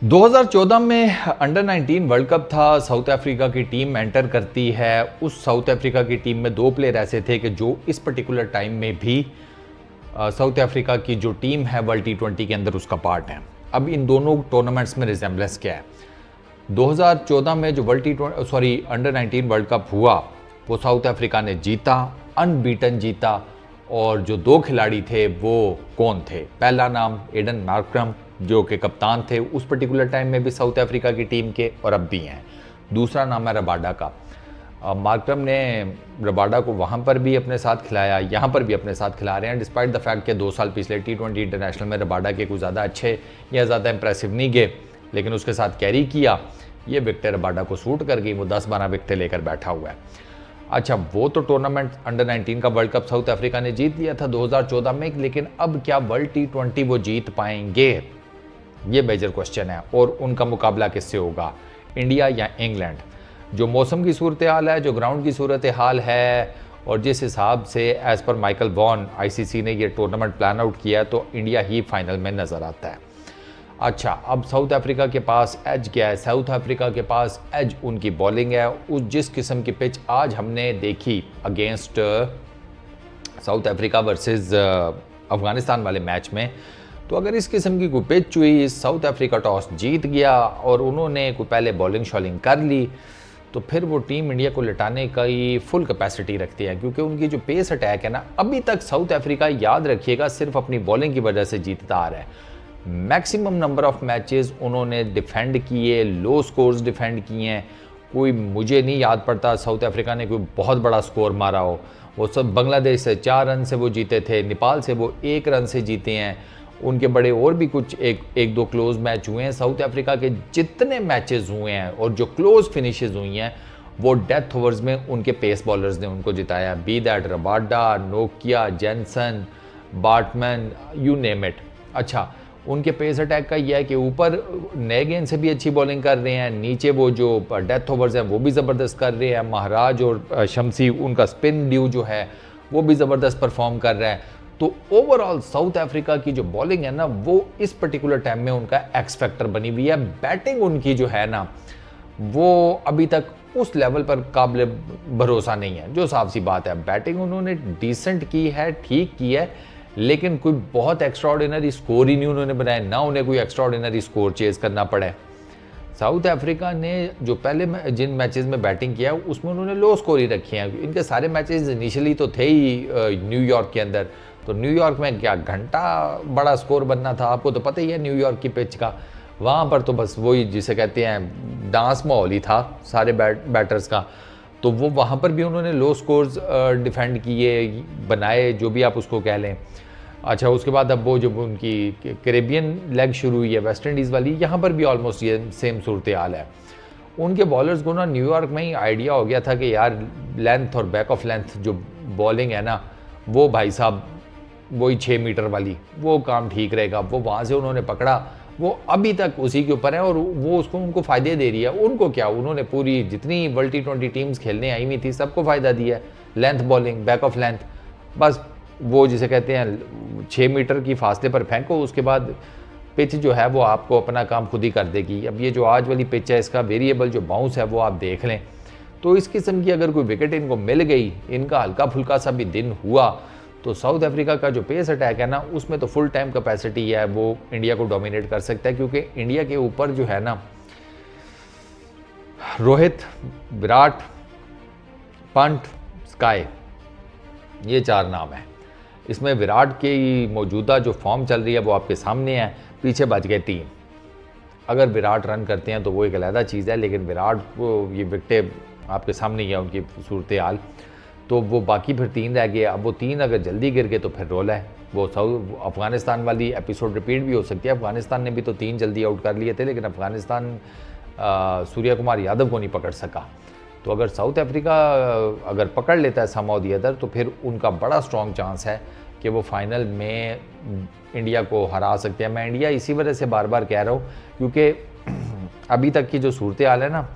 2014 में under 19 world cup था। South Africa की टीम एंटर करती है। उस साउथ अफ्रीका की टीम में दो प्लेयर ऐसे थे कि जो इस पर्टिकुलर टाइम में भी साउथ अफ्रीका की जो टीम है वर्ल्ड T20 के अंदर उसका पार्ट है। अब इन दोनों टूर्नामेंट्स में रिजेम्बलेंस क्या है? 2014 में जो अंडर 19 वर्ल्ड कप हुआ वो साउथ अफ्रीका ने जीता, अनबीटन जीता। और जो दो खिलाड़ी थे वो कौन थे? पहला नाम एडन मार्करम जो कि कप्तान थे उस पर्टिकुलर टाइम में भी साउथ अफ्रीका की टीम के और अब भी हैं। दूसरा नाम है रबाडा का। मार्करम ने रबाडा को वहाँ पर भी अपने साथ खिलाया, यहाँ पर भी अपने साथ खिला रहे हैं, डिस्पाइट द फैक्ट के 2 साल पिछले T20 इंटरनेशनल में रबाडा के कुछ ज़्यादा अच्छे या ज़्यादा इंप्रेसिव नहीं गए, लेकिन उसके साथ कैरी किया। ये विकेटें रबाडा को सूट कर गई, वो 10-12 विकेटें लेकर बैठा हुआ है। अच्छा, वो तो टूर्नामेंट अंडर 19 का वर्ल्ड कप साउथ अफ्रीका ने जीत लिया था 2014 में, लेकिन अब क्या वर्ल्ड T20 वो जीत पाएंगे? ये मेजर क्वेश्चन है। और उनका मुकाबला किससे होगा, इंडिया या इंग्लैंड? जो मौसम की सूरत हाल है, जो ग्राउंड की सूरत हाल है, और जिस हिसाब से as per Michael Vaughan ICC ने ये टूर्नामेंट प्लान आउट किया, तो इंडिया ही फाइनल में नज़र आता है। अच्छा, अब साउथ अफ्रीका के पास एज क्या है? साउथ अफ्रीका के पास एज उनकी बॉलिंग है। उस जिस किस्म की पिच आज हमने देखी against south Africa versus Afghanistan वाले मैच में, तो अगर इस किस्म की कोई पिच हुई, साउथ अफ्रीका टॉस जीत गया और उन्होंने कोई पहले बॉलिंग शॉलिंग कर ली, तो फिर वो टीम इंडिया को लिटाने की फुल कैपेसिटी रखती है, क्योंकि उनकी जो पेस अटैक है ना, अभी तक साउथ अफ्रीका, याद रखिएगा, सिर्फ अपनी बॉलिंग की वजह से जीतता आ रहा है। मैक्सिमम नंबर ऑफ मैचेस उन्होंने डिफेंड किए, लो स्कोर्स डिफेंड किए हैं। कोई मुझे नहीं याद पड़ता साउथ अफ्रीका ने कोई बहुत बड़ा स्कोर मारा हो। वो सब बांग्लादेश से 4 रन से वो जीते थे, नेपाल से वो 1 रन से जीते हैं। उनके बड़े और भी कुछ एक दो क्लोज मैच हुए हैं। साउथ अफ्रीका के जितने मैचेस हुए हैं और जो क्लोज फिनिशेस हुई हैं, वो डेथ ओवर्स में उनके पेस बॉलर्स ने उनको जिताया। बी दैट रबाडा, नोकिया, Jansen, Baartman, you name it. अच्छा, उनके पेस अटैक का यह है कि ऊपर नए गेंद से भी अच्छी बॉलिंग कर रहे हैं, नीचे वो जो डेथ ओवर्स हैं वो भी ज़बरदस्त कर रहे हैं। महाराज और शमसी, उनका स्पिन ड्यू जो है वो भी ज़बरदस्त परफॉर्म कर रहा है। तो ओवरऑल साउथ अफ्रीका की जो बॉलिंग है ना, वो इस पर्टिकुलर टाइम में उनका एक्स फैक्टर बनी हुई है। बैटिंग उनकी जो है ना, वो अभी तक उस लेवल पर काबिल भरोसा नहीं है, जो साफ सी बात है। बैटिंग उन्होंने डिसेंट की है, ठीक की है, लेकिन कोई बहुत एक्स्ट्राऑर्डिनरी स्कोर ही नहीं उन्होंने बनाया, ना उन्हें कोई एक्स्ट्राऑर्डिनरी स्कोर चेज करना पड़े। साउथ अफ्रीका ने जो पहले जिन मैचेस में बैटिंग किया उसमें उन्होंने लो स्कोर ही रखे हैं। इनके सारे मैचेस इनिशियली तो थे ही न्यूयॉर्क के अंदर, तो न्यूयॉर्क में क्या घंटा बड़ा स्कोर बनना था, आपको तो पता ही है न्यूयॉर्क की पिच का। वहाँ पर तो बस वही जिसे कहते हैं डांस माहौल ही था सारे बैटर्स का। तो वो वहाँ पर भी उन्होंने लो स्कोर्स डिफेंड किए, बनाए, जो भी आप उसको कह लें। अच्छा, उसके बाद अब वो जब उनकी कैरेबियन लेग शुरू हुई है वेस्ट इंडीज़ वाली, यहाँ पर भी ऑलमोस्ट ये सेम सूरत हाल है। उनके बॉलर्स को ना न्यूयॉर्क में ही आइडिया हो गया था कि यार लेंथ और बैक ऑफ लेंथ जो बॉलिंग है ना, वो भाई साहब वही 6 मीटर वाली, वो काम ठीक रहेगा। वो वहाँ से उन्होंने पकड़ा, वो अभी तक उसी के ऊपर है और वो उसको उनको फ़ायदे दे रही है। उनको क्या, उन्होंने पूरी जितनी वर्ल्ड T20 टीम्स खेलने आई हुई थी सबको फ़ायदा दिया है। Length bowling, back of length, बस वो जिसे कहते हैं 6 मीटर की फासले पर फेंको, उसके बाद पिच जो है वो आपको अपना काम खुद ही कर देगी। अब ये जो आज वाली पिच है, इसका वेरिएबल जो बाउंस है वो आप देख लें, तो इस किस्म की अगर कोई विकेट इनको मिल गई, इनका हल्का फुल्का सा भी दिन हुआ, तो साउथ अफ्रीका का जो पेस अटैक है ना, उसमें तो फुल टाइम कैपेसिटी है, वो इंडिया को डोमिनेट कर सकता है। क्योंकि इंडिया के ऊपर जो है ना, रोहित, विराट, पंत, स्काई, ये 4 नाम है। इसमें विराट की मौजूदा जो फॉर्म चल रही है वो आपके सामने है, पीछे बच गए 3। अगर विराट रन करते हैं तो वो एक अलग चीज़ है, लेकिन विराट को ये विकेटें आपके सामने ही है उनकी सूरत हाल, तो वो बाकी फिर 3 रह गए। अब वो 3 अगर जल्दी गिर गए तो फिर रोला है। वो अफगानिस्तान वाली एपिसोड रिपीट भी हो सकती है। अफगानिस्तान ने भी तो 3 जल्दी आउट कर लिए थे, लेकिन अफगानिस्तान सूर्या कुमार यादव को नहीं पकड़ सका। तो अगर साउथ अफ्रीका अगर पकड़ लेता है समहाउ द अदर, तो फिर उनका बड़ा स्ट्रॉन्ग चांस है कि वो फाइनल में इंडिया को हरा सकते हैं। मैं इंडिया इसी वजह से बार बार कह रहा हूँ, क्योंकि अभी तक की जो सूरत हाल है ना,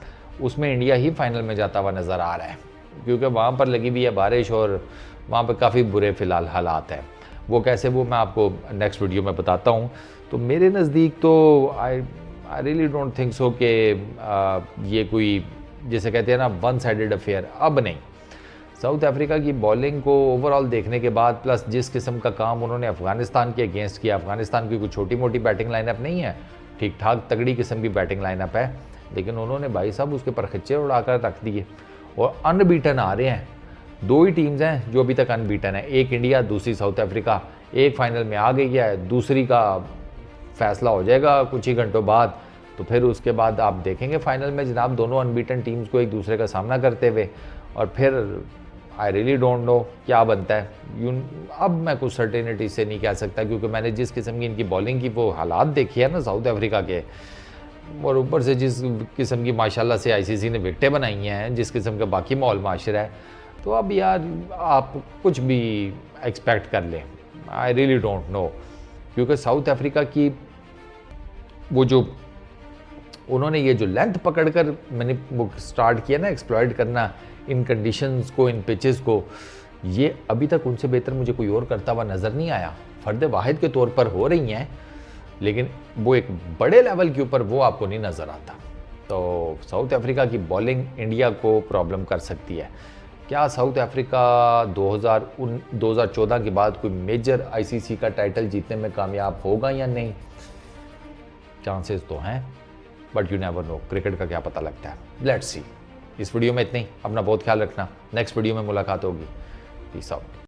उसमें इंडिया ही फाइनल में जाता हुआ नज़र आ रहा है, क्योंकि वहाँ पर लगी हुई है बारिश और वहाँ पर काफ़ी बुरे फ़िलहाल हालात हैं। वो कैसे, वो मैं आपको नेक्स्ट वीडियो में बताता हूँ। तो मेरे नज़दीक तो I really don't think so कि ये कोई जैसे कहते हैं ना वन साइडेड अफेयर, अब नहीं। साउथ अफ्रीका की बॉलिंग को ओवरऑल देखने के बाद, प्लस जिस किस्म का काम उन्होंने अफगानिस्तान के अगेंस्ट किया, अफगानिस्तान की कोई छोटी मोटी बैटिंग लाइनअप नहीं है, ठीक ठाक तगड़ी किस्म की बैटिंग लाइनअप है, लेकिन उन्होंने भाई साहब उसके पर खच्चे उड़ाकर रख दिए और अनबीटन आ रहे हैं। दो ही टीम्स हैं जो अभी तक अनबीटन है, एक इंडिया, दूसरी साउथ अफ्रीका। एक फाइनल में आ गई है, दूसरी का फैसला हो जाएगा कुछ ही घंटों बाद, तो फिर उसके बाद आप देखेंगे फाइनल में जनाब दोनों अनबीटन टीम्स को एक दूसरे का सामना करते हुए, और फिर आई रियली डोंट नो क्या बनता है। अब मैं कुछ सर्टेनिटी से नहीं कह सकता, क्योंकि मैंने जिस किस्म की इनकी बॉलिंग की वो हालात देखी है ना साउथ अफ्रीका के, और ऊपर से जिस किस्म की माशाल्लाह से आईसीसी ने विकेटें बनाई हैं, जिस किस्म का बाकी माहौल माशरा है, तो अब यार आप कुछ भी एक्सपेक्ट कर लें, आई रियली डोंट नो। क्योंकि साउथ अफ्रीका की वो जो उन्होंने ये जो लेंथ पकड़कर मैंने वो स्टार्ट किया ना एक्सप्लॉइट करना इन कंडीशंस को, इन पिचेस को, ये अभी तक उनसे बेहतर मुझे कोई और करता हुआ नज़र नहीं आया। फ़र्द वाहिद के तौर पर हो रही हैं, लेकिन वो एक बड़े लेवल के ऊपर वो आपको नहीं नज़र आता। तो साउथ अफ्रीका की बॉलिंग इंडिया को प्रॉब्लम कर सकती है। क्या साउथ अफ्रीका 2014 के बाद कोई मेजर आईसीसी का टाइटल जीतने में कामयाब होगा या नहीं? चांसेस तो हैं, but you never know, cricket का क्या पता लगता है। Let's see. इस वीडियो में इतना ही, अपना बहुत ख्याल रखना, नेक्स्ट वीडियो में मुलाकात होगी। Peace out.